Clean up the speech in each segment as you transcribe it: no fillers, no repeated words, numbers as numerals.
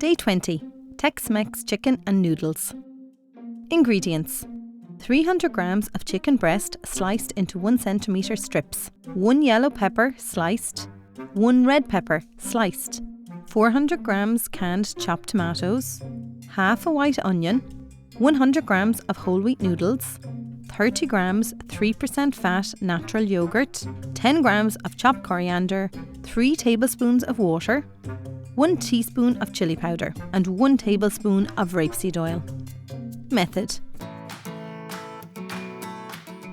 Day 20. Tex-Mex chicken and noodles. Ingredients: 300 grams of chicken breast sliced into 1 centimetre strips, 1 yellow pepper sliced, 1 red pepper sliced, 400 grams canned chopped tomatoes, half a white onion, 100 grams of whole wheat noodles, 30 grams 3% fat natural yogurt, 10 grams of chopped coriander, 3 tablespoons of water, 1 teaspoon of chili powder and 1 tablespoon of rapeseed oil. Method: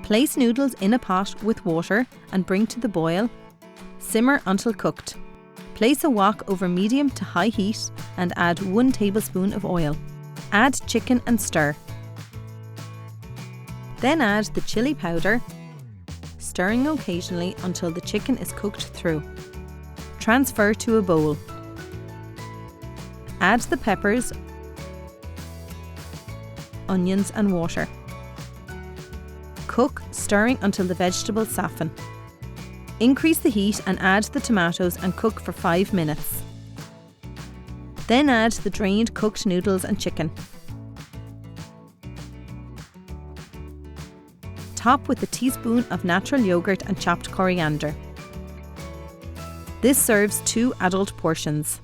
place noodles in a pot with water and bring to the boil. Simmer until cooked. Place a wok over medium to high heat and add 1 tablespoon of oil. Add chicken and stir. Then add the chili powder, stirring occasionally until the chicken is cooked through. Transfer to a bowl. Add the peppers, onions and water. Cook, stirring until the vegetables soften. Increase the heat and add the tomatoes and cook for 5 minutes. Then add the drained cooked noodles and chicken. Top with a teaspoon of natural yogurt and chopped coriander. This serves 2 adult portions.